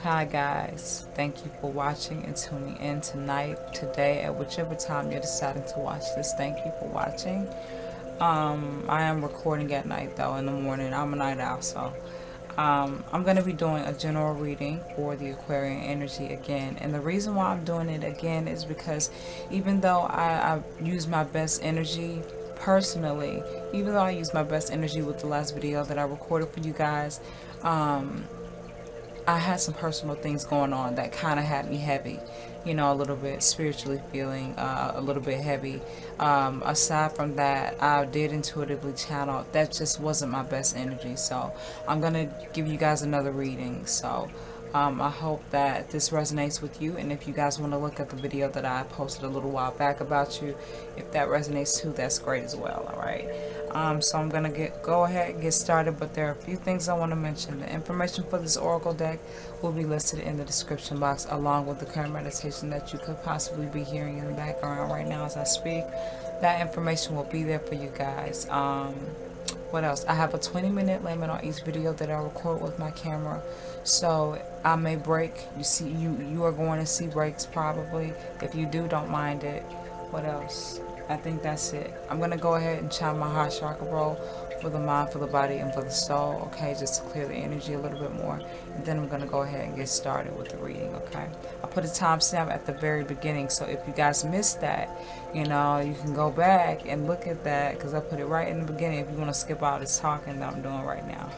Hi guys, thank you for watching and tuning in tonight, today, at whichever time you're deciding to watch this. Thank you for watching. I am recording at night though. In the morning I'm a night owl, so I'm going to be doing a general reading for the Aquarian energy again. And the reason why I'm doing it again is because even though I use my best energy personally, even though I used my best energy with the last video that I recorded for you guys, I had some personal things going on that kind of had me heavy, a little bit spiritually feeling a little bit heavy. Aside from that, I did intuitively channel. That just wasn't my best energy. So I'm going to give you guys another reading. So I hope that this resonates with you. And if you guys want to look at the video that I posted a little while back about you, if that resonates too, that's great as well. All right. So I'm going to go ahead and get started, but there are a few things I want to mention. The information for this oracle deck will be listed in the description box, along with the current meditation that you could possibly be hearing in the background right now as I speak. That information will be there for you guys. What else? I have a 20-minute limit on each video that I record with my camera, so I may break. You are going to see breaks probably. If you do, don't mind it. What else? I think that's it. I'm going to go ahead and chant my heart chakra roll for the mind, for the body, and for the soul, okay, just to clear the energy a little bit more. And then I'm going to go ahead and get started with the reading, okay. I put a timestamp at the very beginning, so if you guys missed that, you can go back and look at that, because I put it right in the beginning if you want to skip all this talking that I'm doing right now.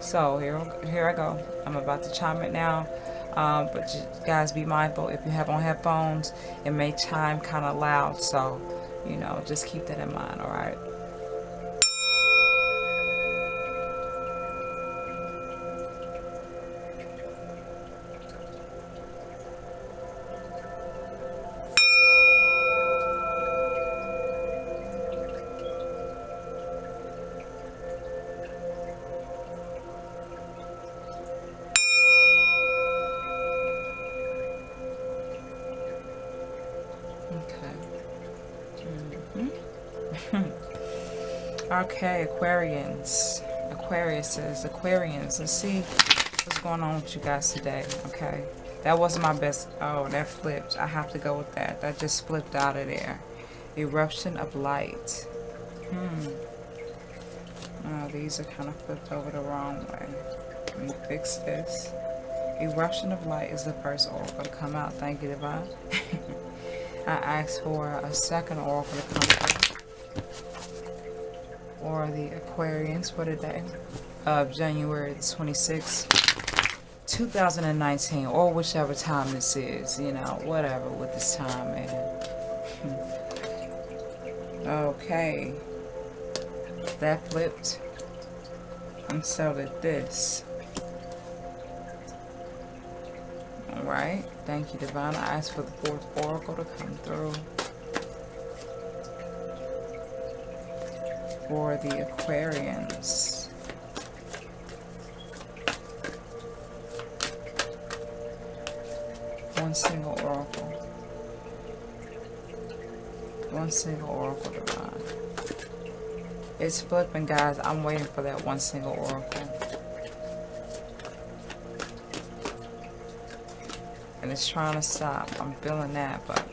So here I go. I'm about to chime it now. But you guys be mindful, if you have on headphones, it may chime kind of loud, so just keep that in mind. All right. Okay, Aquarians. Let's see what's going on with you guys today. Okay, that wasn't my best. Oh, that flipped. I have to go with that. That just flipped out of there. Eruption of light. Oh, these are kind of flipped over the wrong way. Let me fix this. Eruption of light is the first oracle to come out. Thank you, Divine. I asked for a second oracle to come through. Or the Aquarians for today of January 26, 2019, or whichever time this is, whatever with this time, man. Okay, that flipped, and so did this. Alright, thank you, Divine. I asked for the fourth oracle to come through for the Aquarians. One single oracle. One single oracle, Divine. It's flipping, guys. I'm waiting for that one single oracle. And it's trying to stop. I'm feeling that, but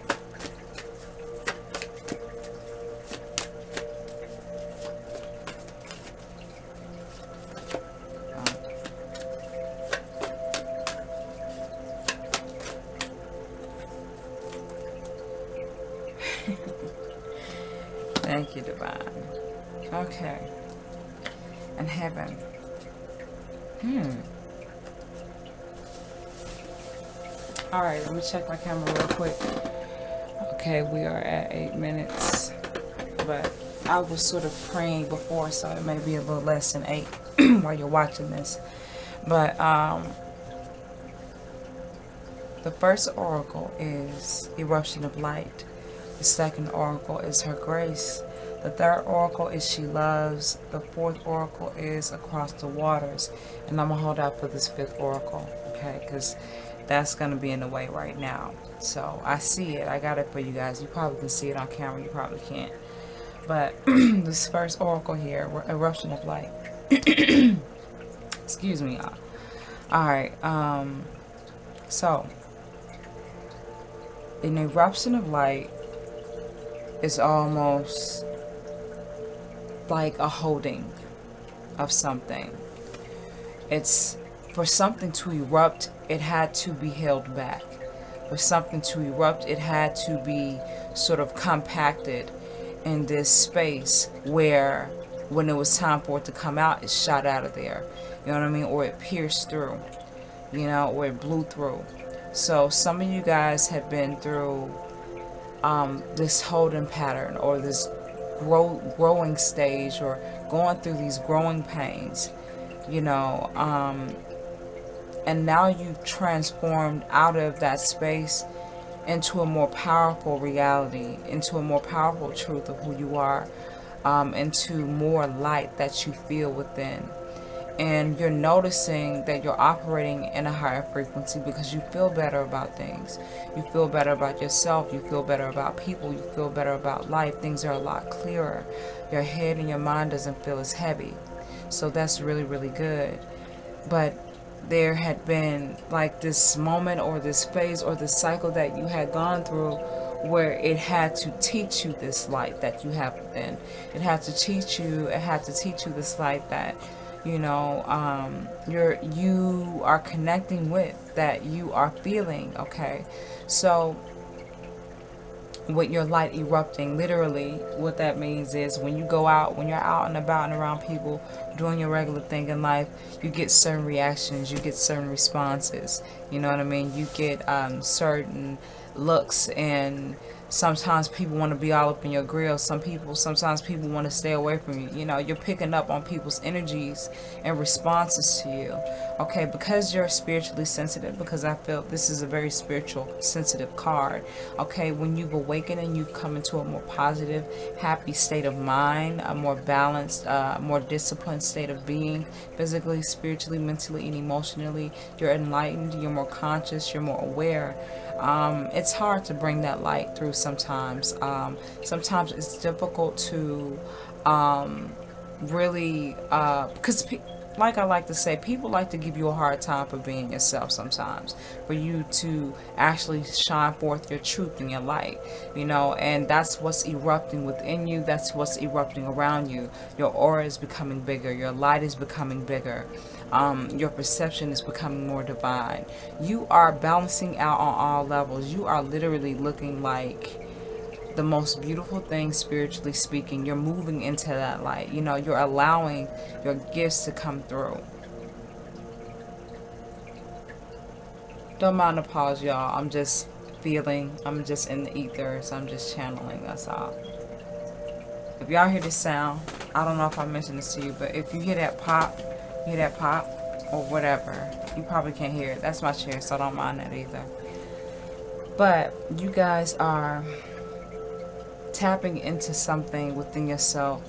thank you, Divine. Okay. And heaven. Alright, let me check my camera real quick. Okay, we are at 8 minutes. But I was sort of praying before, so it may be a little less than 8 while you're watching this. But the first oracle is Eruption of Light. The second oracle is Her Grace. The third oracle is She Loves. The fourth oracle is Across the Waters. And I'm going to hold out for this fifth oracle, okay? Because that's going to be in the way right now. So I see it. I got it for you guys. You probably can see it on camera. You probably can't. But this first oracle here, Eruption of Light. Excuse me, y'all. Alright, So, an eruption of light is almost like a holding of something. It's for something to erupt, it had to be held back. For something to erupt, it had to be sort of compacted in this space where when it was time for it to come out, it shot out of there. You know what I mean? Or it pierced through, or it blew through. So some of you guys have been through this holding pattern, or this growing stage, or going through these growing pains, and now you've transformed out of that space into a more powerful reality, into a more powerful truth of who you are, into more light that you feel within. And you're noticing that you're operating in a higher frequency because you feel better about things. You feel better about yourself. You feel better about people. You feel better about life. Things are a lot clearer. Your head and your mind doesn't feel as heavy. So that's really, really good. But there had been like this moment or this phase or this cycle that you had gone through where it had to teach you this light that you have within. It had to teach you this light that you are connecting with, that you are feeling. Okay, so with your light erupting, literally what that means is when you're out and about and around people doing your regular thing in life, you get certain reactions, you get certain responses, you know what I mean? You get certain looks, and sometimes people want to be all up in your grill. Sometimes people want to stay away from you. You're picking up on people's energies and responses to you. Okay, because you're spiritually sensitive, because I feel this is a very spiritual, sensitive card. Okay, when you've awakened and you've come into a more positive, happy state of mind, a more balanced, more disciplined state of being, physically, spiritually, mentally, and emotionally, you're enlightened, you're more conscious, you're more aware. It's hard to bring that light through sometimes. Sometimes it's difficult to really, because like I like to say, people like to give you a hard time for being yourself sometimes, for you to actually shine forth your truth and your light, and that's what's erupting within you, that's what's erupting around you. Your aura is becoming bigger, your light is becoming bigger, your perception is becoming more divine. You are balancing out on all levels. You are literally looking like the most beautiful thing, spiritually speaking. You're moving into that light. You're allowing your gifts to come through. Don't mind the pause, y'all. I'm just in the ether, so I'm just channeling. That's all. If y'all hear this sound, I don't know if I mentioned this to you, but if you hear that pop, or whatever, you probably can't hear it. That's my chair, so I don't mind that either. But you guys are tapping into something within yourself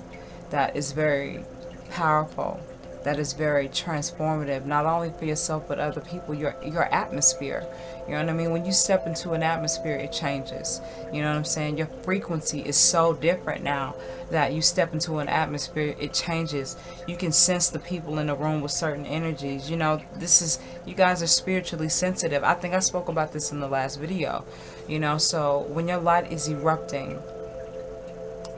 that is very powerful, that is very transformative, not only for yourself but other people. Your atmosphere, you know what I mean? When you step into an atmosphere, it changes. You know what I'm saying? Your frequency is so different now that you step into an atmosphere, it changes. You can sense the people in the room with certain energies. You guys are spiritually sensitive. I think I spoke about this in the last video. So when your light is erupting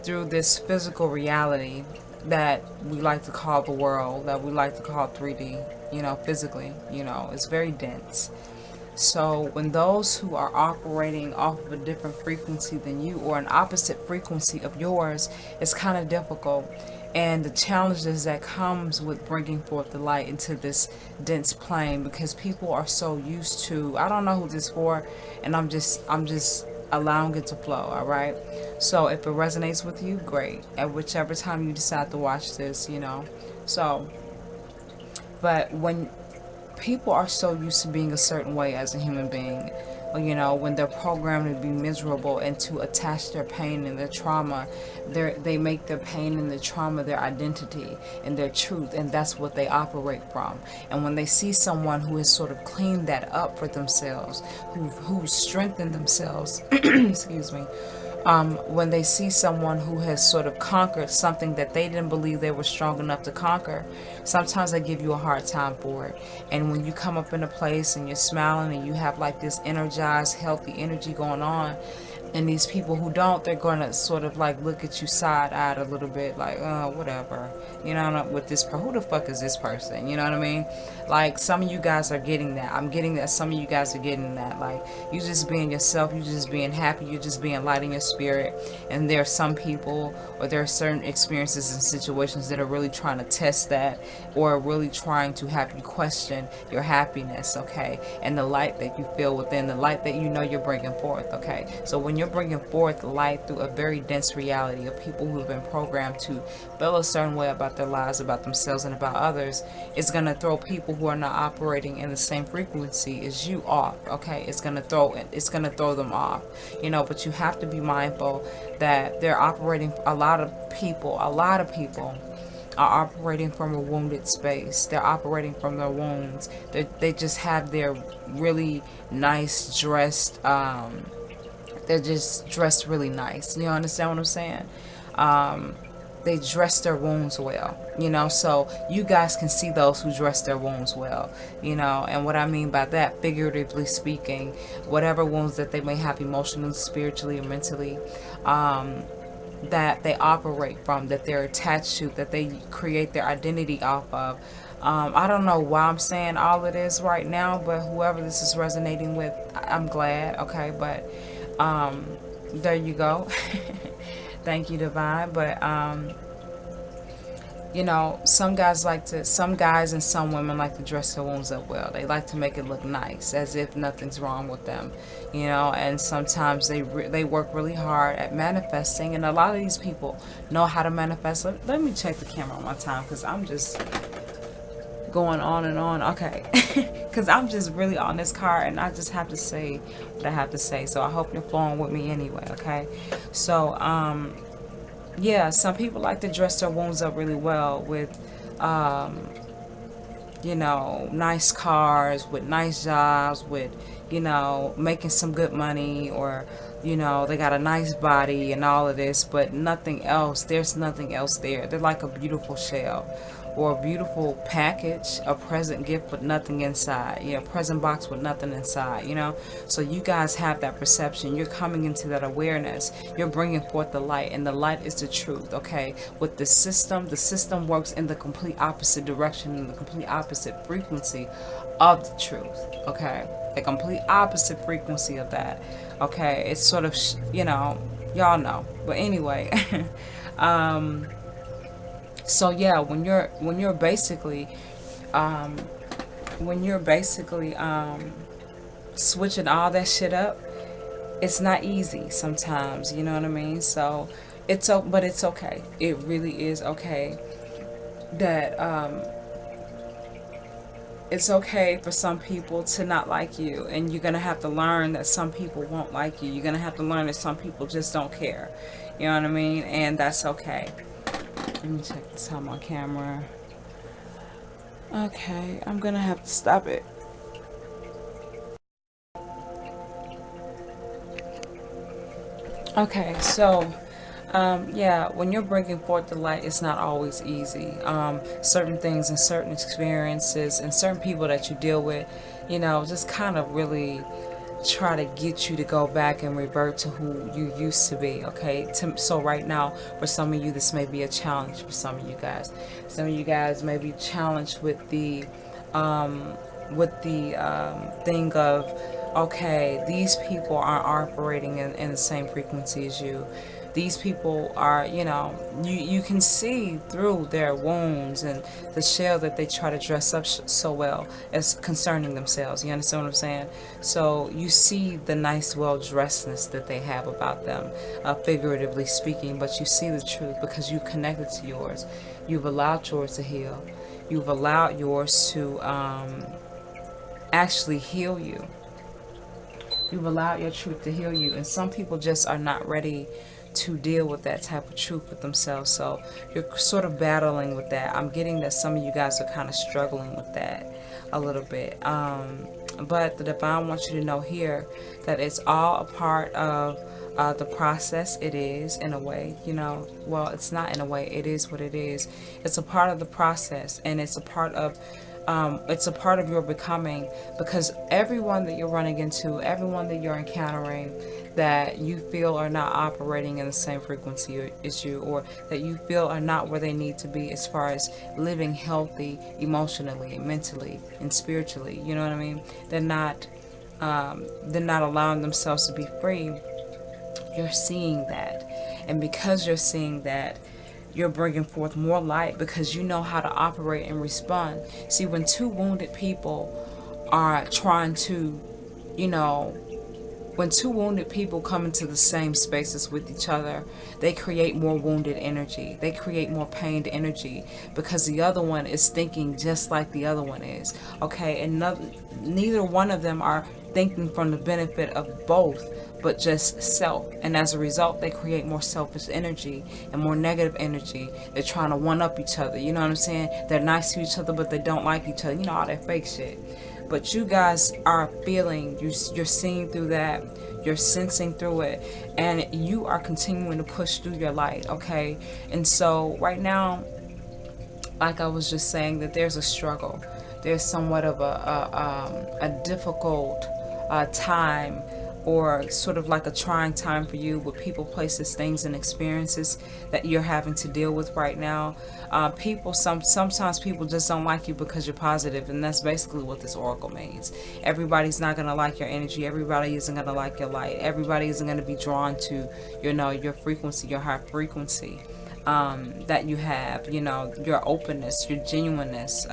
through this physical reality that we like to call the world, that we like to call 3D, physically, it's very dense. So when those who are operating off of a different frequency than you, or an opposite frequency of yours, it's kind of difficult. And the challenges that comes with bringing forth the light into this dense plane, because people are so used to, I don't know who this is for, and I'm just allowing it to flow. All right, so if it resonates with you, great, at whichever time you decide to watch this, but when people are so used to being a certain way as a human being, when they're programmed to be miserable and to attach their pain and their trauma, they make their pain and their trauma their identity and their truth, and that's what they operate from. And when they see someone who has sort of cleaned that up for themselves, who strengthened themselves, excuse me, When they see someone who has sort of conquered something that they didn't believe they were strong enough to conquer, sometimes they give you a hard time for it. And when you come up in a place and you're smiling and you have like this energized, healthy energy going on, and these people who don't, they're going to sort of like look at you side-eyed a little bit, like, whatever. You know, with this, who the fuck is this person? You know what I mean? Like, some of you guys are getting that. I'm getting that some of you guys are getting that. Like, you just being yourself, you just being happy, you just being light in your spirit. And there are some people, or there are certain experiences and situations that are really trying to test that, or really trying to have you question your happiness, okay? And the light that you feel within, the light that you know you're bringing forth, okay? So when you're bringing forth light through a very dense reality of people who have been programmed to feel a certain way about their lives, about themselves, and about others, it's going to throw people who are not operating in the same frequency as you off, okay? It's going to throw them off, you know. But you have to be mindful that they're operating, a lot of people are operating from a wounded space. They're operating from their wounds. They just have their really nice dressed, they're just dressed really nice. You understand what I'm saying? They dress their wounds well, you know, so you guys can see those who dress their wounds well, you know. And what I mean by that, figuratively speaking, whatever wounds that they may have emotionally, spiritually, or mentally, that they operate from, that they're attached to, that they create their identity off of. I don't know why I'm saying all of this right now, but whoever this is resonating with, I'm glad, okay? But there you go. Thank you, Divine. But you know, some guys and some women like to dress their wounds up well. They like to make it look nice, as if nothing's wrong with them, you know. And sometimes they work really hard at manifesting, and a lot of these people know how to manifest. Let me check the camera one time, because I'm just going on and on, okay? Because I'm just really on this card, and I just have to say what I have to say. So I hope you're flowing with me anyway, okay? So yeah, some people like to dress their wounds up really well with you know, nice cars, with nice jobs, with, you know, making some good money, or, you know, they got a nice body and all of this, but nothing else. There's nothing else there. They're like a beautiful shell, or a beautiful package, a present gift with nothing inside, you know, present box with nothing inside, you know. So you guys have that perception. You're coming into that awareness. You're bringing forth the light, and the light is the truth, okay? With the system works in the complete opposite direction, in the complete opposite frequency of the truth, okay? The complete opposite frequency of that, okay? It's sort of, you know, y'all know. But anyway, so yeah, when you're basically switching all that shit up, it's not easy sometimes, you know what I mean? So but it's okay. It really is okay that it's okay for some people to not like you, and you're gonna have to learn that some people won't like you. You're gonna have to learn that some people just don't care, you know what I mean? And that's okay. Let me check this time on camera. Okay, I'm gonna have to stop it. Okay, so yeah, when you're bringing forth the light, it's not always easy. Certain things and certain experiences and certain people that you deal with, you know, just kind of really try to get you to go back and revert to who you used to be, okay? So right now, for some of you, this may be a challenge for some of you guys. Some of you guys may be challenged with the thing of, okay, these people aren't operating in the same frequency as you. These people are, you know, you can see through their wounds and the shell that they try to dress up so well as concerning themselves. You understand what I'm saying? So you see the nice, well-dressedness that they have about them, figuratively speaking, but you see the truth because you connected to yours. You've allowed yours to heal. You've allowed yours to actually heal you. You've allowed your truth to heal you. And some people just are not ready to deal with that type of truth with themselves. So you're sort of battling with that. I'm getting that some of you guys are kind of struggling with that a little bit. But the divine wants you to know here that it's all a part of The process, it is in a way, well, it's not in a way, it is what it is. It's a part of the process, and it's a part of your becoming, because everyone that you're running into, everyone that you're encountering that you feel are not operating in the same frequency as you, or that you feel are not where they need to be as far as living healthy emotionally, mentally, and spiritually, you know what I mean? They're not allowing themselves to be free. You're seeing that, and because you're seeing that, you're bringing forth more light, because you know how to operate and respond. See, when two wounded people are trying to, you know, when two wounded people come into the same spaces with each other, they create more wounded energy. They create more pained energy, because the other one is thinking just like the other one is. Okay, and neither one of them are thinking from the benefit of both, but just self. And as a result, they create more selfish energy and more negative energy. They're trying to one up each other. You know what I'm saying? They're nice to each other, but they don't like each other. You know, all that fake shit. But you guys are feeling, you're seeing through that, you're sensing through it, and you are continuing to push through your light, okay? And so right now, like I was just saying, that there's a struggle. There's somewhat of a difficult time, or sort of like a trying time for you, with people, places, things, and experiences that you're having to deal with right now. Sometimes people just don't like you because you're positive, and that's basically what this oracle means. Everybody's not gonna like your energy. Everybody isn't gonna like your light. Everybody isn't gonna be drawn to, your frequency, your high frequency. That you have, your openness, your genuineness,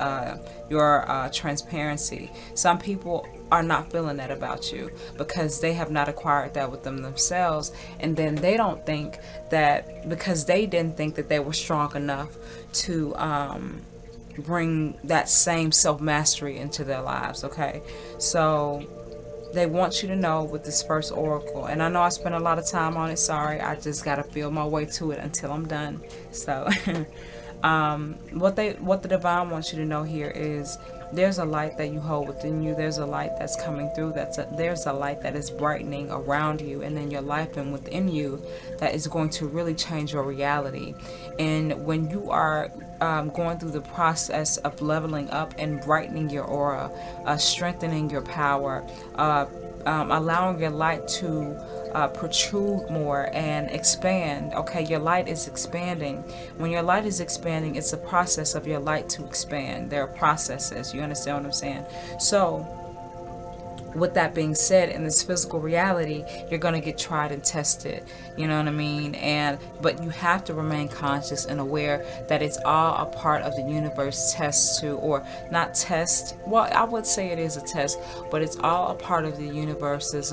your transparency. Some people are not feeling that about you because they have not acquired that with themselves, and then they don't think that, because they didn't think that they were strong enough to bring that same self-mastery into their lives. Okay, so they want you to know with this first oracle, and I know I spent a lot of time on it, sorry, I just gotta feel my way to it until I'm done. So what the divine wants you to know here is, there's a light that you hold within you. There's a light that's coming through. There's a light that is brightening around you and in your life and within you, that is going to really change your reality. And when you are going through the process of leveling up and brightening your aura, strengthening your power, allowing your light to protrude more and expand. Okay, your light is expanding. When your light is expanding, it's a process of your light to expand. There are processes. You understand what I'm saying? So with that being said, in this physical reality, you're going to get tried and tested, you know what I mean? But you have to remain conscious and aware that it's all a part of the universe test to, or not test, well, I would say it is a test, but it's all a part of the universe's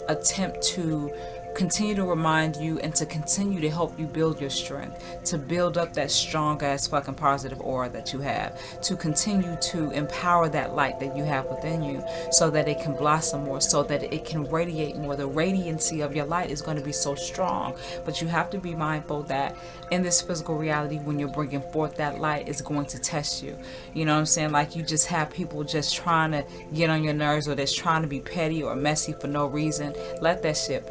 attempt to continue to remind you and to continue to help you build your strength, to build up that strong ass fucking positive aura that you have, to continue to empower that light that you have within you, so that it can blossom more, so that it can radiate more. The radiancy of your light is going to be so strong, but you have to be mindful that in this physical reality, when you're bringing forth that light, is going to test you. You know what I'm saying? Like, you just have people just trying to get on your nerves, or that's trying to be petty or messy for no reason. Let that shit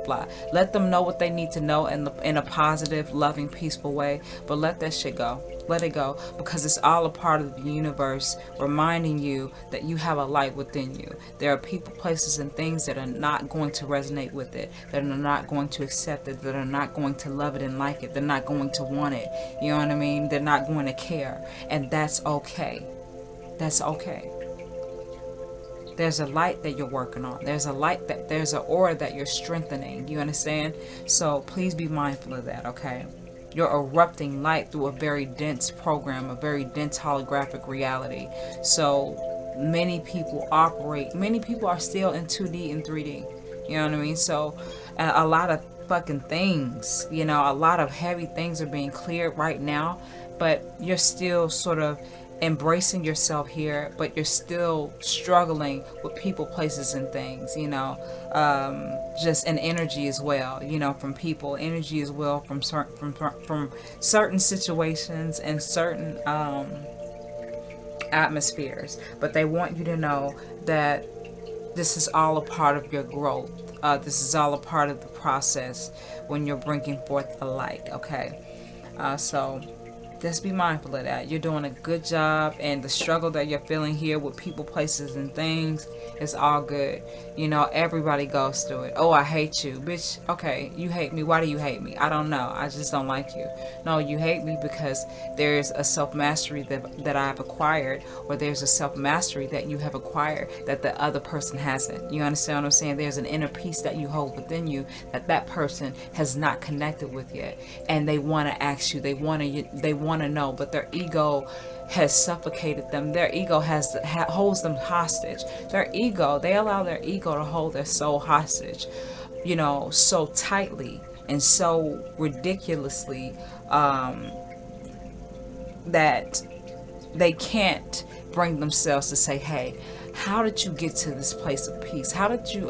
fly. Let them know what they need to know in a positive, loving, peaceful way, but let that shit go. Let it go, because it's all a part of the universe reminding you that you have a light within you. There are people, places, and things that are not going to resonate with it, that are not going to accept it, that are not going to love it and like it. They're not going to want it. You know what I mean? They're not going to care, and that's okay. That's okay. There's a light that you're working on. There's an aura that you're strengthening. You understand? So please be mindful of that, okay? You're erupting light through a very dense program, a very dense holographic reality. So many people are still in 2D and 3D. You know what I mean? So a lot of fucking things, a lot of heavy things are being cleared right now, but you're still sort of embracing yourself here, but you're still struggling with people, places, and things, just an energy as well, from people, energy as well, from certain situations and certain atmospheres. But they want you to know that this is all a part of your growth. This is all a part of the process when you're bringing forth the light, okay? So just be mindful of that. You're doing a good job, and the struggle that you're feeling here with people, places, and things is all good. You know, everybody goes through it. Oh, I hate you. Bitch, okay, you hate me. Why do you hate me? I don't know. I just don't like you. No, you hate me because there's a self-mastery that I've acquired, or there's a self-mastery that you have acquired that the other person hasn't. You understand what I'm saying? There's an inner peace that you hold within you that person has not connected with yet. And they want to ask you, they want to know, but their ego has suffocated them. Their ego holds them hostage. Their ego, they allow their ego to hold their soul hostage, you know, so tightly and so ridiculously, that they can't bring themselves to say, hey, how did you get to this place of peace? How did you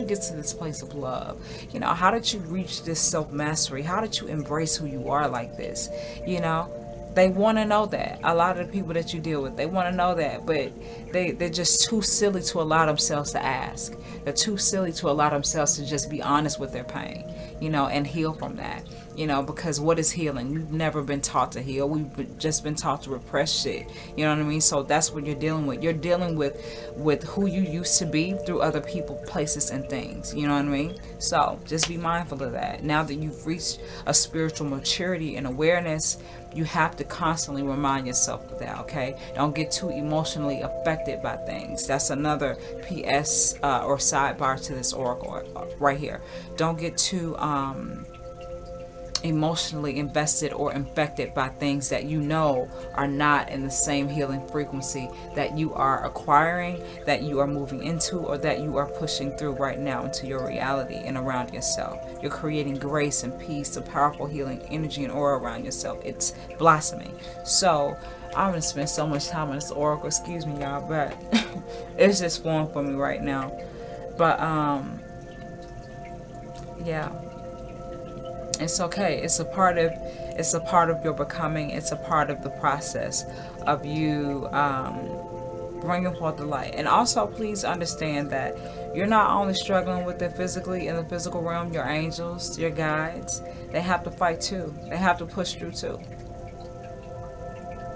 get to this place of love? You know, how did you reach this self-mastery? How did you embrace who you are like this? You know, they want to know that. A lot of the people that you deal with, they want to know that, but they're just too silly to allow themselves to ask. They're too silly to allow themselves to just be honest with their pain, you know, and heal from that. You know, because what is healing? We've never been taught to heal. We've just been taught to repress shit. You know what I mean? So that's what you're dealing with. You're dealing with who you used to be through other people, places, and things. You know what I mean? So just be mindful of that. Now that you've reached a spiritual maturity and awareness, you have to constantly remind yourself of that, okay? Don't get too emotionally affected by things. That's another PS or sidebar to this oracle right here. Don't get too emotionally invested or infected by things that you know are not in the same healing frequency that you are acquiring, that you are moving into, or that you are pushing through right now into your reality and around yourself. You're creating grace and peace, a powerful healing energy and aura around yourself. It's blossoming. So I'm gonna spend so much time on this oracle, excuse me y'all, but it's just flowing for me right now. But yeah, it's okay. It's a part of your becoming. It's a part of the process of you bringing forth the light. And also, please understand that you're not only struggling with it physically in the physical realm. Your angels, your guides, they have to fight too. They have to push through too.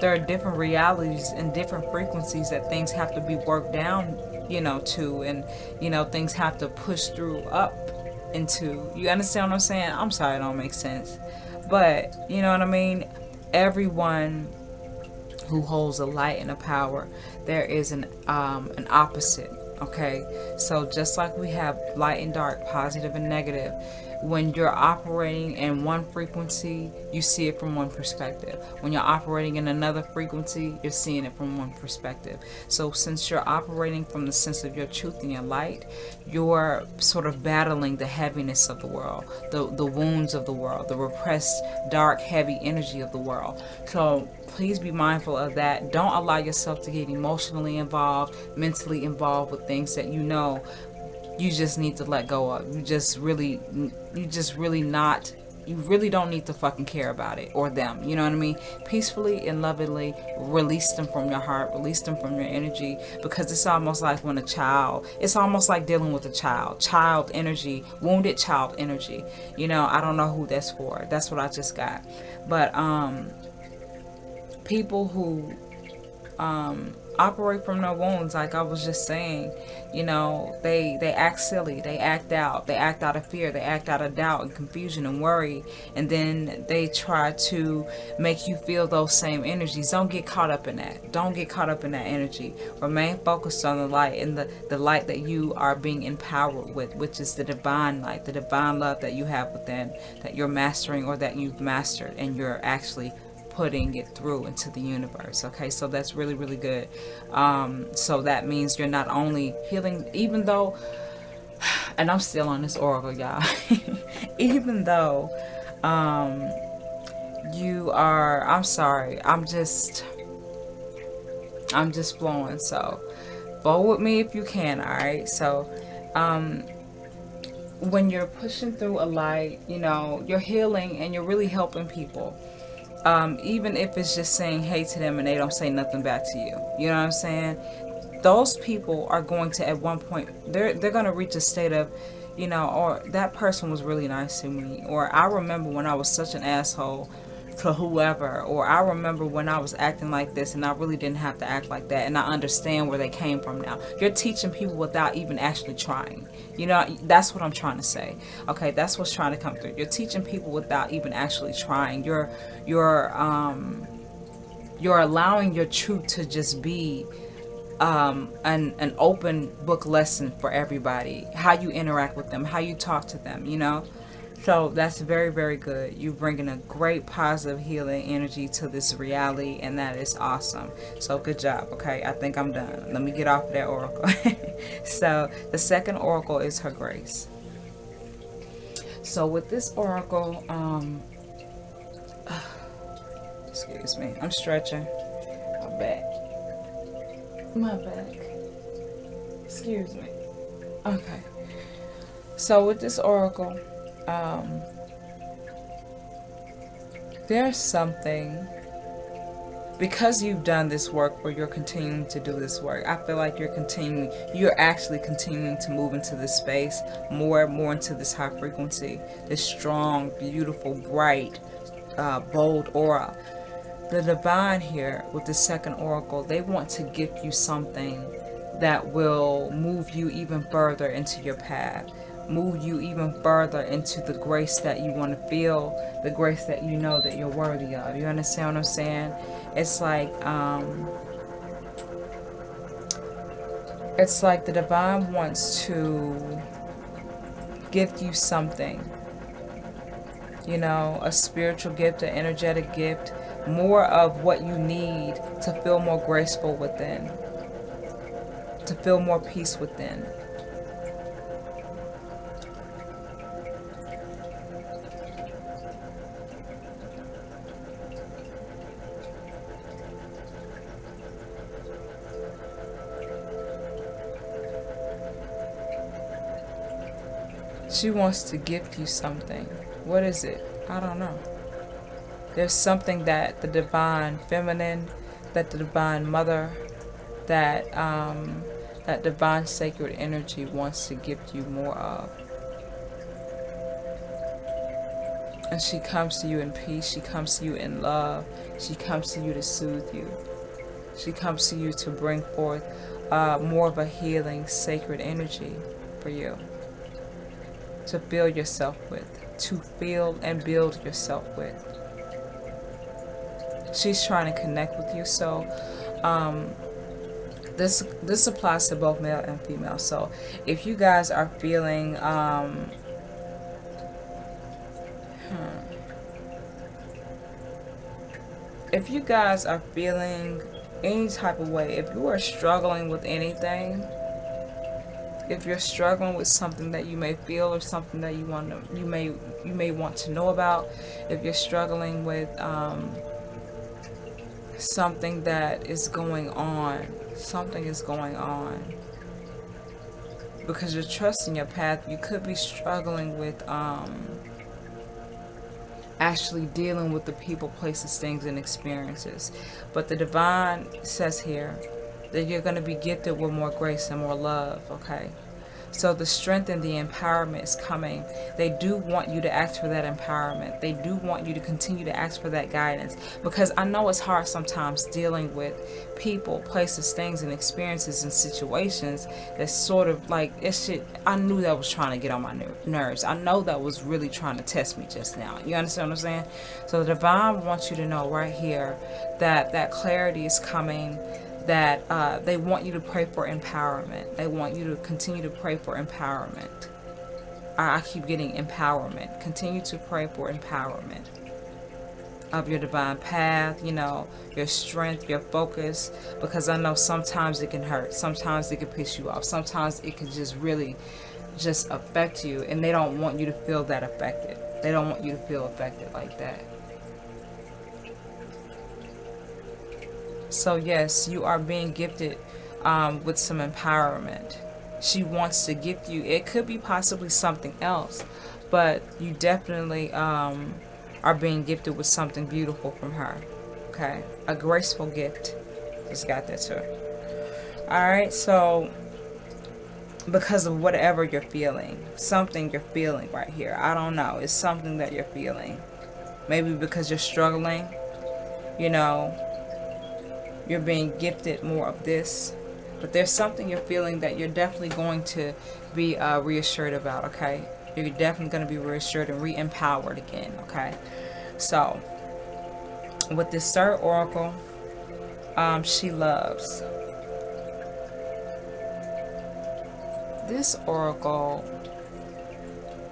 There are different realities and different frequencies that things have to be worked down, you know, to, and you know, things have to push through up into. You understand what I'm saying? I'm sorry it don't make sense, but you know what I mean. Everyone who holds a light and a power, there is an opposite, okay? So just like we have light and dark, positive and negative, when you're operating in one frequency, you see it from one perspective. When you're operating in another frequency, you're seeing it from one perspective. So since you're operating from the sense of your truth and your light, you're sort of battling the heaviness of the world, the wounds of the world, the repressed, dark, heavy energy of the world. So please be mindful of that. Don't allow yourself to get emotionally involved, mentally involved with things that you know you just need to let go of. You really don't need to fucking care about it or them. You know what I mean? Peacefully and lovingly release them from your heart, release them from your energy, because it's almost like when it's almost like dealing with a child energy, wounded child energy. You know, I don't know who that's for. That's what I just got. But people who operate from their wounds, like I was just saying, you know, they act silly, they act out of fear, they act out of doubt and confusion and worry, and then they try to make you feel those same energies. Don't get caught up in that. Don't get caught up in that energy. Remain focused on the light, and the light that you are being empowered with, which is the divine light, the divine love that you have within, that you're mastering, or that you've mastered, and you're actually putting it through into the universe. Okay, so that's really, really good. So that means you're not only healing, even though, and I'm still on this oracle, y'all, even though you are, I'm sorry, I'm just flowing. So flow with me if you can. All right, so when you're pushing through a light, you know, you're healing and you're really helping people. Even if it's just saying hey to them and they don't say nothing back to you. You know what I'm saying? Those people are going to, at one point, they're going to reach a state of, you know, or that person was really nice to me, or I remember when I was such an asshole to whoever, or I remember when I was acting like this and I really didn't have to act like that, and I understand where they came from now. You're teaching people without even actually trying. You know, that's what I'm trying to say. Okay, that's what's trying to come through. You're teaching people without even actually trying. You're allowing your truth to just be an open book lesson for everybody. How you interact with them, how you talk to them, you know. So that's very, very good. You're bringing a great positive healing energy to this reality, and that is awesome. So good job. Okay, I think I'm done. Let me get off of that oracle. So the second oracle is her grace. So with this oracle, excuse me, I'm stretching my back. My back. Excuse me. Okay. So with this oracle, there's something, because you've done this work, or you're continuing to do this work, I feel like you're actually continuing to move into this space more and more, into this high frequency, this strong, beautiful, bright, bold aura. The divine here with the second oracle, they want to give you something that will move you even further into your path, move you even further into the grace that you want to feel, the grace that you know that you're worthy of. You understand what I'm saying? It's like the divine wants to give you something, you know, a spiritual gift, an energetic gift, more of what you need to feel more graceful within, to feel more peace within. She wants to gift you something. What is it? I don't know. There's something that the divine feminine, that the divine mother, that that divine sacred energy wants to gift you more of. And she comes to you in peace. She comes to you in love. She comes to you to soothe you. She comes to you to bring forth more of a healing, sacred energy for you, to fill yourself with, to feel and build yourself with. She's trying to connect with you. So this applies to both male and female. So if you guys are feeling if you guys are feeling any type of way, if you are struggling with anything, if you're struggling with something that you may feel, or something that you may want to know about, if you're struggling with something that is going on, something is going on, because you're trusting your path, you could be struggling with actually dealing with the people, places, things, and experiences. But the divine says here that you're going to be gifted with more grace and more love, okay? So the strength and the empowerment is coming. They do want you to ask for that empowerment. They do want you to continue to ask for that guidance. Because I know it's hard sometimes dealing with people, places, things, and experiences and situations that's sort of like, I knew that was trying to get on my nerves. I know that was really trying to test me just now. You understand what I'm saying? So the divine wants you to know right here that that clarity is coming, that they want you to pray for empowerment. They want you to continue to pray for empowerment. I keep getting empowerment. Continue to pray for empowerment of your divine path, you know, your strength, your focus, because I know sometimes it can hurt. Sometimes it can piss you off. Sometimes it can just really just affect you, and they don't want you to feel that affected. They don't want you to feel affected like that. So yes, you are being gifted with some empowerment. She wants to gift you. It could be possibly something else, but you definitely are being gifted with something beautiful from her. Okay, a graceful gift. Just got that too. All right, so because of whatever you're feeling. Something you're feeling right here. I don't know. It's something that you're feeling. Maybe because you're struggling, you know, you're being gifted more of this. But there's something you're feeling that you're definitely going to be reassured about, okay? You're definitely going to be reassured and re-empowered again, okay? So, with this third oracle, she loves. This oracle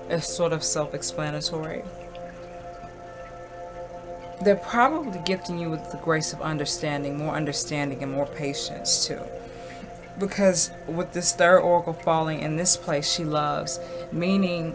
is sort of self-explanatory. They're probably gifting you with the grace of understanding and more patience too. Because with this third oracle falling in this place, she loves, meaning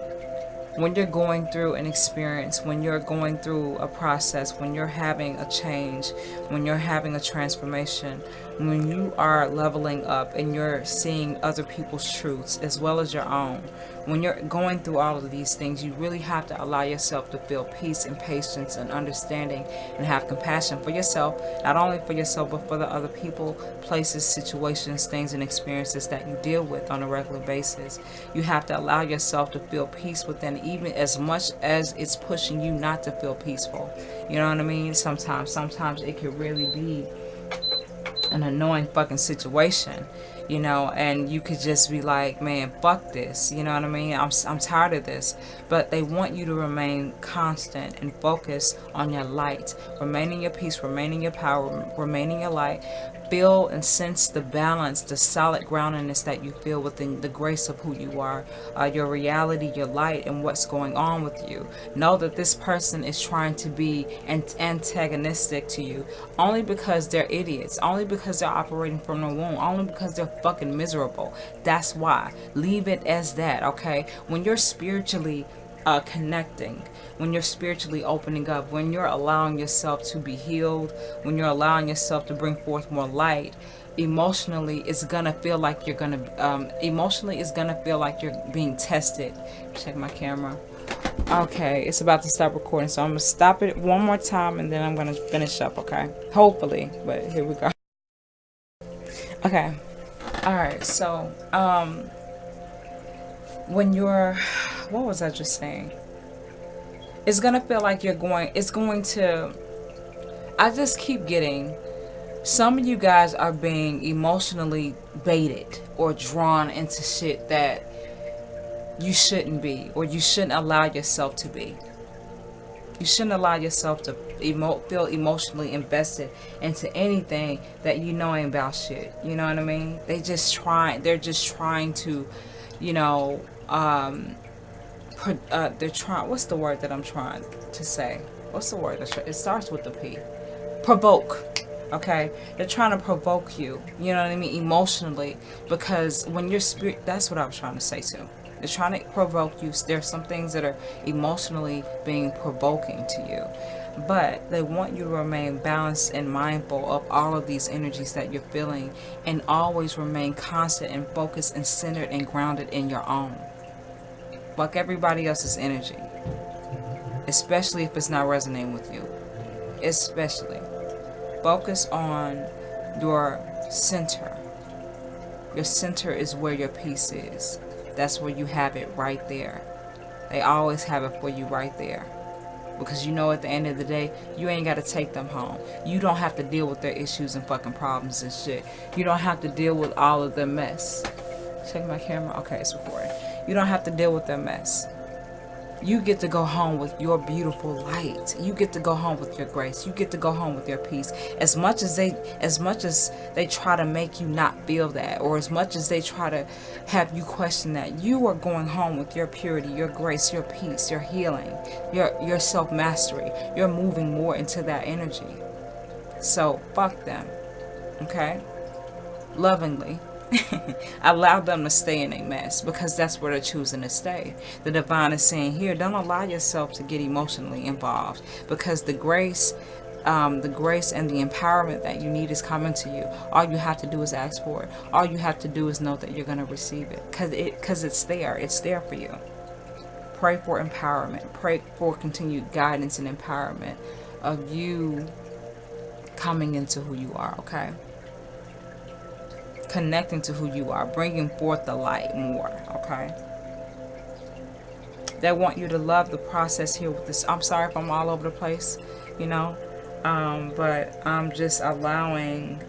when you're going through an experience, when you're going through a process, when you're having a change, when you're having a transformation, when you are leveling up and you're seeing other people's truths as well as your own, when you're going through all of these things, you really have to allow yourself to feel peace and patience and understanding and have compassion for yourself, not only for yourself, but for the other people, places, situations, things, and experiences that you deal with on a regular basis. You have to allow yourself to feel peace within, even as much as it's pushing you not to feel peaceful. You know what I mean? Sometimes it can really be an annoying fucking situation, you know, and you could just be like, man, fuck this, you know what I mean? I'm tired of this. But they want you to remain constant and focused on your light, remaining your peace, remaining your power, remaining your light. Feel and sense the balance, the solid groundedness that you feel within the grace of who you are, your reality, your light, and what's going on with you. Know that this person is trying to be antagonistic to you only because they're idiots, only because they're operating from the womb, only because they're fucking miserable. That's why. Leave it as that, okay? When you're spiritually connecting, when you're spiritually opening up, when you're allowing yourself to be healed, when you're allowing yourself to bring forth more light, emotionally it's gonna feel like you're being tested. Check my camera. Okay, it's about to stop recording, so I'm gonna stop it one more time and then I'm gonna finish up, okay? Hopefully, but here we go. Okay. Alright, so when you're, what was I just saying? It's gonna feel like I just keep getting, some of you guys are being emotionally baited or drawn into shit that you shouldn't be, or you shouldn't allow yourself to be. You shouldn't allow yourself to feel emotionally invested into anything that you know ain't about shit. You know what I mean? They're just trying to, you know, they're trying, what's the word that I'm trying to say? What's the word? It starts with the P. Provoke. Okay? They're trying to provoke you, you know what I mean, emotionally, because when you're that's what I was trying to say too. They're trying to provoke you. There's some things that are emotionally being provoking to you. But they want you to remain balanced and mindful of all of these energies that you're feeling, and always remain constant and focused and centered and grounded in your own. Fuck everybody else's energy. Especially if it's not resonating with you. Especially. Focus on your center. Your center is where your peace is. That's where you have it, right there. They always have it for you right there. Because you know at the end of the day, you ain't got to take them home. You don't have to deal with their issues and fucking problems and shit. You don't have to deal with all of their mess. Check my camera. Okay, it's recording. You don't have to deal with their mess. You get to go home with your beautiful light. You get to go home with your grace. You get to go home with your peace. As much as they try to make you not feel that, or as much as they try to have you question that, you are going home with your purity, your grace, your peace, your healing, your self-mastery. You're moving more into that energy. So fuck them. Okay? Lovingly. Allow them to stay in a mess, because that's where they're choosing to stay. The divine is saying here, don't allow yourself to get emotionally involved, because the grace and the empowerment that you need is coming to you. All you have to do is ask for it. All you have to do is know that you're going to receive it, because it's there for you. Pray for empowerment. Pray for continued guidance and empowerment of you coming into who you are, okay? connecting to who you are, bringing forth the light more, okay? They want you to love the process here with this. I'm sorry if I'm all over the place, you know, but I'm just allowing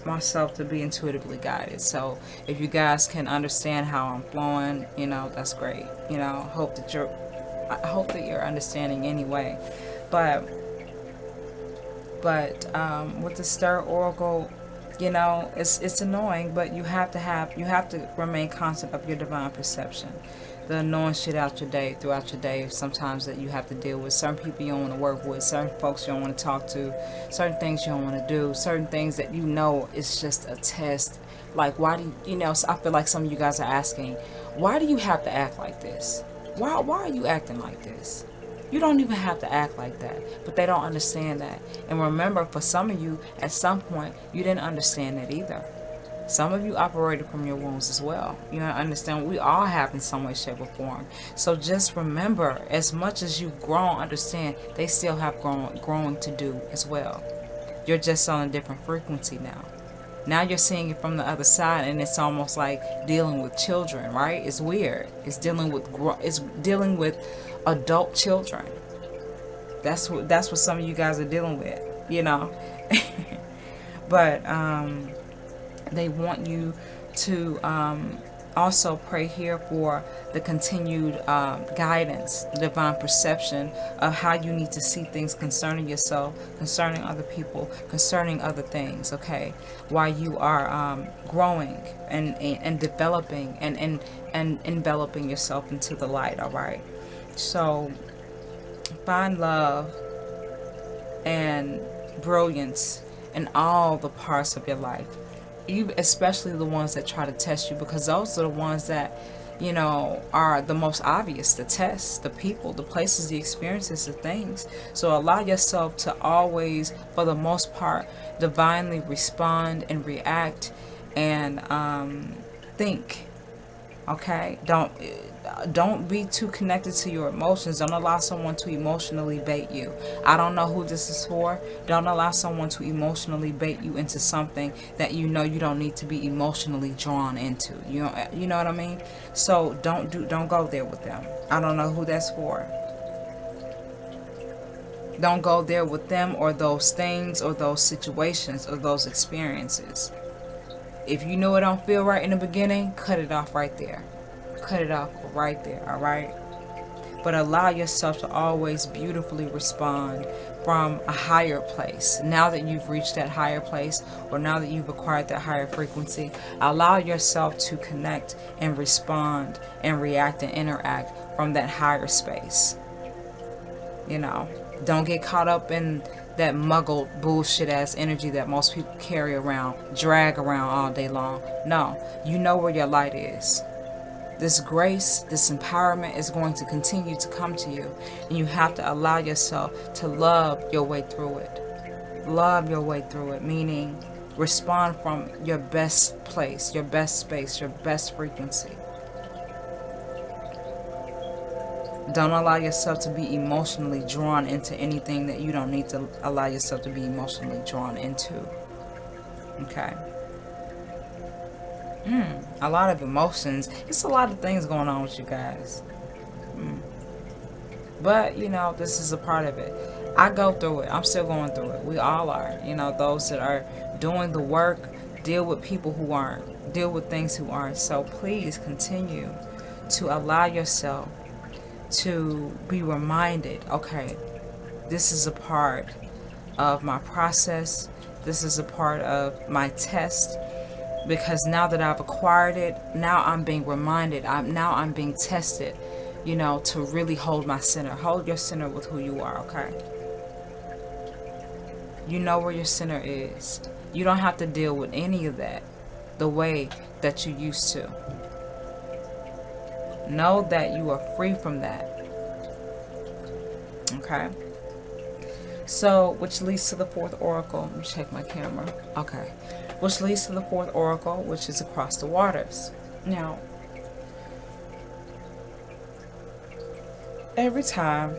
myself to be intuitively guided. So if you guys can understand how I'm flowing, you know, that's great. You know, I hope that you're understanding anyway. But with the Star Oracle, you know, it's annoying, but you have to remain conscious of your divine perception. The annoying shit out your day, throughout your day, sometimes that you have to deal with. Certain people you don't want to work with, certain folks you don't want to talk to, certain things you don't want to do, certain things that you know is just a test. Like, why do you know, so I feel like some of you guys are asking, why do you have to act like this? Why are you acting like this? You don't even have to act like that, but they don't understand that. And remember, for some of you, at some point, you didn't understand that either. Some of you operated from your wounds as well. You understand, we all have in some way, shape, or form. So just remember, as much as you've grown, understand, they still have growing to do as well. You're just on a different frequency now. Now you're seeing it from the other side, and it's almost like dealing with children, right? It's weird. It's dealing with adult children. That's what some of you guys are dealing with, you know. But they want you to also pray here for the continued guidance, the divine perception of how you need to see things concerning yourself, concerning other people, concerning other things, okay? While you are growing and developing and enveloping yourself into the light, all right? So find love and brilliance in all the parts of your life. Especially the ones that try to test you, because those are the ones that, you know, are the most obvious to test. The people, the places, the experiences, the things. So allow yourself to always, for the most part, divinely respond and react and think. Okay? Don't be too connected to your emotions. Don't allow someone to emotionally bait you. I don't know who this is for. Don't allow someone to emotionally bait you into something that you know you don't need to be emotionally drawn into. You know what I mean? So don't go there with them. I don't know who that's for. Don't go there with them or those things or those situations or those experiences. If you know it don't feel right in the beginning, cut it off right there. Cut it off right there, all right? But allow yourself to always beautifully respond from a higher place. Now that you've reached that higher place, or now that you've acquired that higher frequency, allow yourself to connect and respond and react and interact from that higher space. You know, don't get caught up in that muggled bullshit ass energy that most people carry around, drag around all day long. No, you know where your light is. This grace, this empowerment is going to continue to come to you. And you have to allow yourself to love your way through it. Love your way through it, meaning respond from your best place, your best space, your best frequency. Don't allow yourself to be emotionally drawn into anything that you don't need to allow yourself to be emotionally drawn into. Okay? A lot of emotions. It's a lot of things going on with you guys. But, you know, this is a part of it. I go through it. I'm still going through it. We all are. You know, those that are doing the work deal with people who aren't. Deal with things who aren't. So please continue to allow yourself to be reminded, okay, this is a part of my process. This is a part of my test. Because now that I've acquired it, now I'm being reminded, I'm being tested, you know, to really hold my center. Hold your center with who you are, okay? You know where your center is. You don't have to deal with any of that the way that you used to. Know that you are free from that. Okay? So, which leads to the fourth oracle. Let me check my camera. Okay. Which leads to the fourth oracle, which is across the waters. Now, every time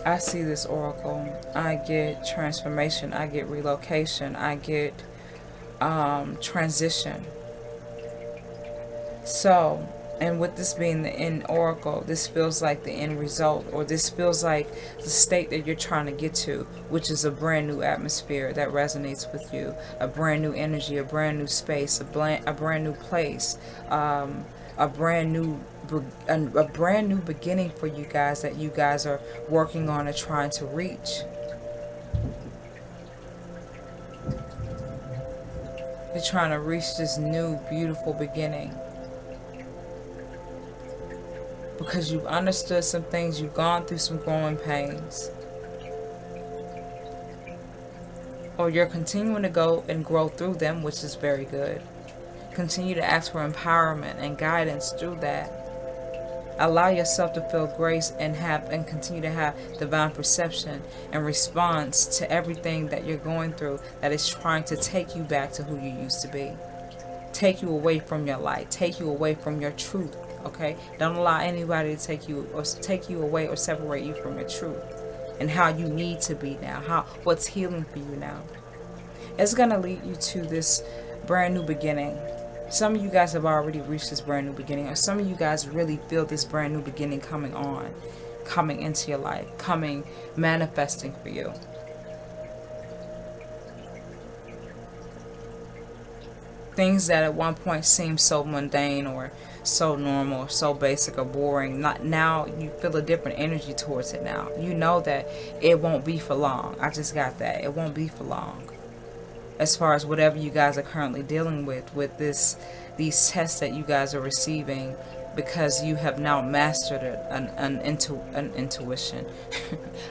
I see this oracle, I get transformation, I get relocation, I get transition, So, and with this being the end oracle, this feels like the end result, or this feels like the state that you're trying to get to, which is a brand new atmosphere that resonates with you, a brand new energy, a brand new space, a brand new place, a brand new a brand new beginning for you guys that you guys are working on and trying to reach. You're trying to reach this new beautiful beginning because you've understood some things, you've gone through some growing pains, or you're continuing to go and grow through them, which is very good. Continue to ask for empowerment and guidance through that. Allow yourself to feel grace and continue to have divine perception and response to everything that you're going through that is trying to take you back to who you used to be. Take you away from your light, take you away from your truth, okay? Don't allow anybody to take you away or separate you from your truth and how you need to be now, what's healing for you now. It's going to lead you to this brand new beginning. Some of you guys have already reached this brand new beginning, or some of you guys really feel this brand new beginning coming into your life, manifesting for you. Things that at one point seemed so mundane or so normal, so basic or boring, now you feel a different energy towards it now. You know that it won't be for long. I just got that. It won't be for long. As far as whatever you guys are currently dealing with these tests that you guys are receiving, because you have now mastered an intuition.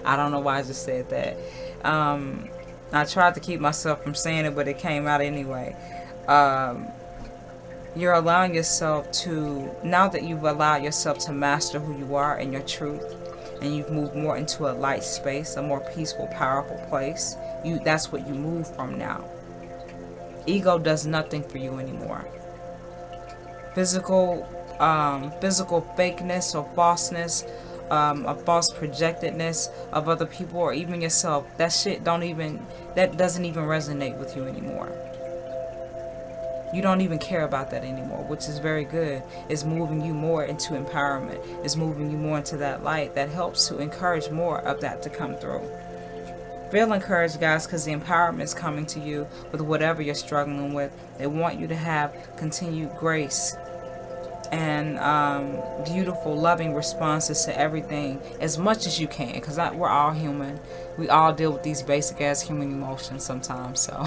I don't know why I just said that. I tried to keep myself from saying it, but it came out anyway. You're allowing yourself to, now that you've allowed yourself to master who you are and your truth, and you've moved more into a light space, a more peaceful, powerful place, that's what you move from now. Ego does nothing for you anymore. Physical fakeness or falseness, a false projectedness of other people or even yourself, that doesn't even resonate with you anymore. You don't even care about that anymore, which is very good. It's moving you more into empowerment. It's moving you more into that light that helps to encourage more of that to come through. Feel encouraged, guys, because the empowerment is coming to you with whatever you're struggling with. They want you to have continued grace and beautiful, loving responses to everything as much as you can, because we're all human. We all deal with these basic ass human emotions sometimes. So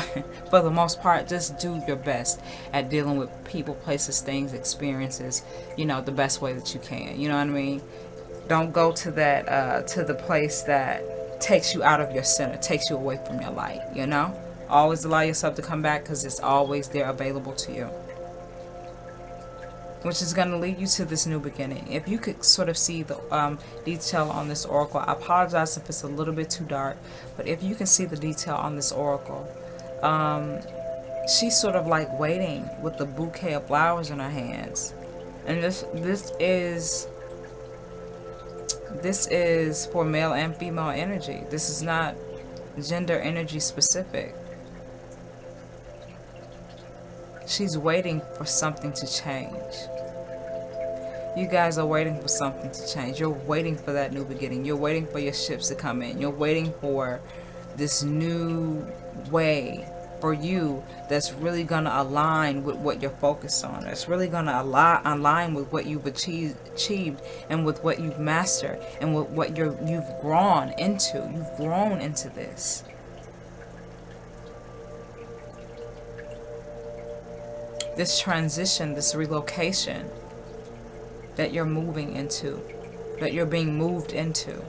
for the most part, just do your best at dealing with people, places, things, experiences, the best way that you can. You know what I mean? Don't go to that to the place that takes you out of your center, takes you away from your light. Always allow yourself to come back, because it's always there available to you, which is going to lead you to this new beginning. If you could sort of see the detail on this oracle, I apologize if it's a little bit too dark, but if you can see the detail on this oracle, she's sort of like waiting with the bouquet of flowers in her hands, and this is for male and female energy. This is not gender energy specific. She's waiting for something to change. You guys are waiting for something to change. You're waiting for that new beginning. You're waiting for your ships to come in. You're waiting for this new way for you that's really going to align with what you're focused on. It's really going to align with what you've achieved and with what you've mastered and with what you've grown into. You've grown into this. This transition, this relocation that you're moving into, that you're being moved into.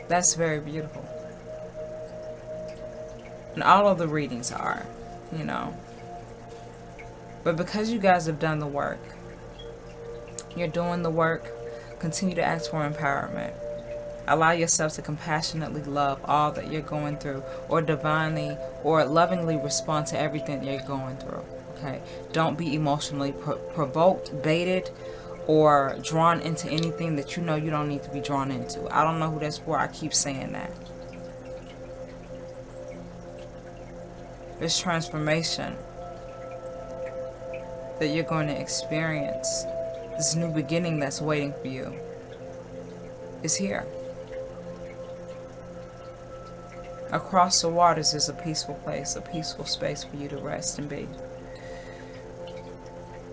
That's very beautiful. And all of the readings are, But because you guys have done the work, you're doing the work, continue to ask for empowerment. Allow yourself to compassionately love all that you're going through, or divinely or lovingly respond to everything that you're going through. Okay? Don't be emotionally provoked, baited, or drawn into anything that you don't need to be drawn into. I don't know who that's for. I keep saying that. This transformation that you're going to experience, this new beginning that's waiting for you, is here. Across the waters is a peaceful place, a peaceful space for you to rest and be.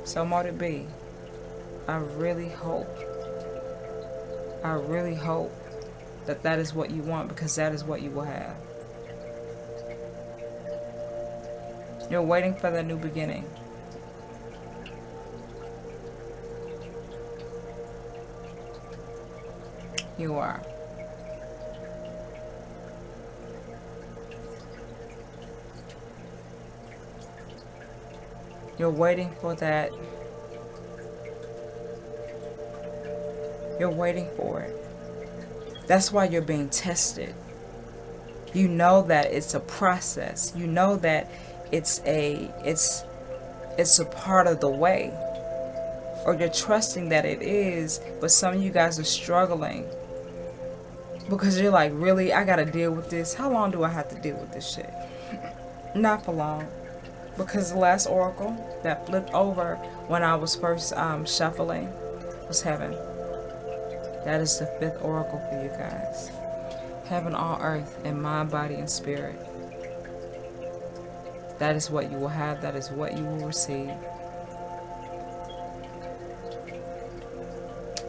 So mote it be. I really hope that that is what you want, because that is what you will have. You're waiting for the new beginning. You are. You're waiting for that. You're waiting for it. That's why you're being tested. You know that it's a process. You know that it's a part of the way. Or you're trusting that it is, but some of you guys are struggling. Because you're like, really? I gotta deal with this? How long do I have to deal with this shit? Not for long. Because the last oracle that flipped over when I was first shuffling was heaven. That is the 5th oracle for you guys. Heaven on earth in mind, body, and spirit. That is what you will have. That is what you will receive.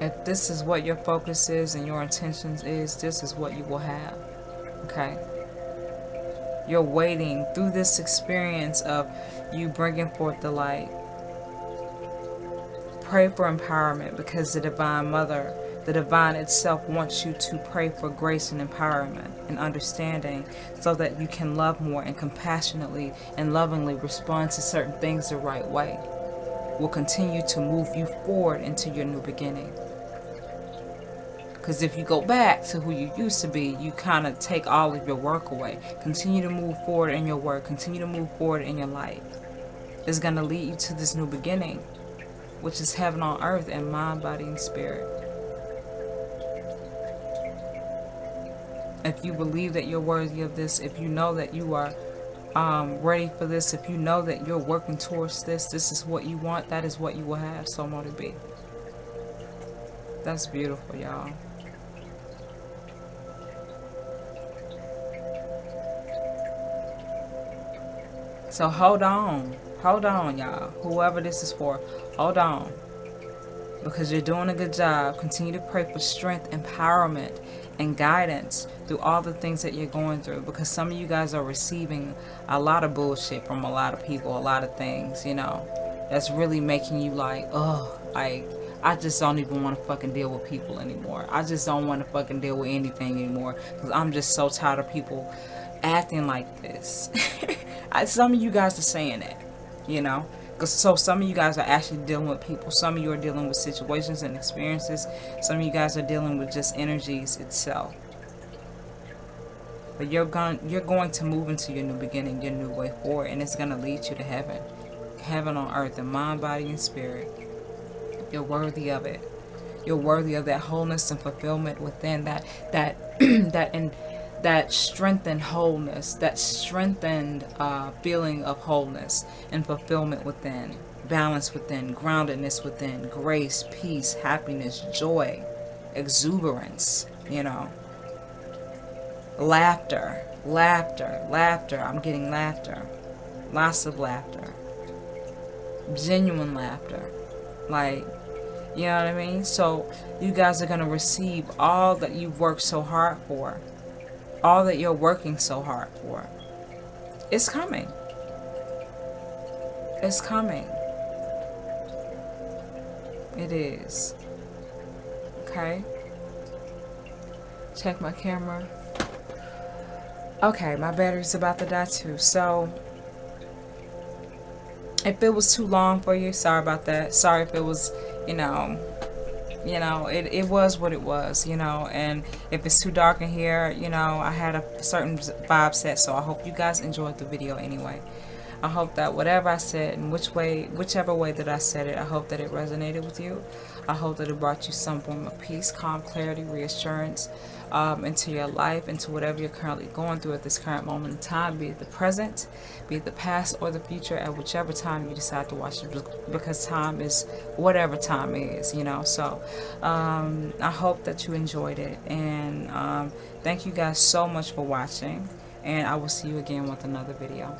If this is what your focus is and your intentions is, this is what you will have. Okay? You're waiting through this experience of you bringing forth the light. Pray for empowerment, because the Divine Mother, the Divine itself, wants you to pray for grace and empowerment and understanding, so that you can love more and compassionately and lovingly respond to certain things the right way. Will continue to move you forward into your new beginning. Because if you go back to who you used to be, you kind of take all of your work away. Continue to move forward in your work. Continue to move forward in your life. It's going to lead you to this new beginning, which is heaven on earth in mind, body, and spirit. If you believe that you're worthy of this, if you know that you are ready for this, if you know that you're working towards this, this is what you want, that is what you will have. So mote it be. That's beautiful, y'all. So hold on, y'all. Whoever this is for, hold on. Because you're doing a good job. Continue to pray for strength, empowerment, and guidance through all the things that you're going through. Because some of you guys are receiving a lot of bullshit from a lot of people, a lot of things, you know, that's really making you like, oh, like, I just don't even want to fucking deal with people anymore. I just don't want to fucking deal with anything anymore. Because I'm just so tired of people acting like this. Some of you guys are saying that, you know. So some of you guys are actually dealing with people. Some of you are dealing with situations and experiences. Some of you guys are dealing with just energies itself. But you're going to move into your new beginning, your new way forward. And it's going to lead you to heaven. Heaven on earth in mind, body, and spirit. You're worthy of it. You're worthy of that wholeness and fulfillment within that strengthened wholeness, that strengthened feeling of wholeness and fulfillment within, balance within, groundedness within, grace, peace, happiness, joy, exuberance, you know, laughter. I'm getting laughter, lots of laughter, genuine laughter, like, you know what I mean? So you guys are going to receive all that you've worked so hard for. All that you're working so hard for. It's coming. It's coming. It is. Okay. Check my camera. Okay, my battery's about to die too. So, if it was too long for you, sorry about that. Sorry if it was, you know, it was what it was, you know, and if it's too dark in here, you know, I had a certain vibe set, so I hope you guys enjoyed the video anyway. I hope that whatever I said and whichever way that I said it, I hope that it resonated with you. I hope that it brought you some form of peace, calm, clarity, reassurance into your life, into whatever you're currently going through at this current moment in time, be it the present, be it the past or the future, at whichever time you decide to watch it, because time is whatever time is, you know. So I hope that you enjoyed it, and thank you guys so much for watching, and I will see you again with another video.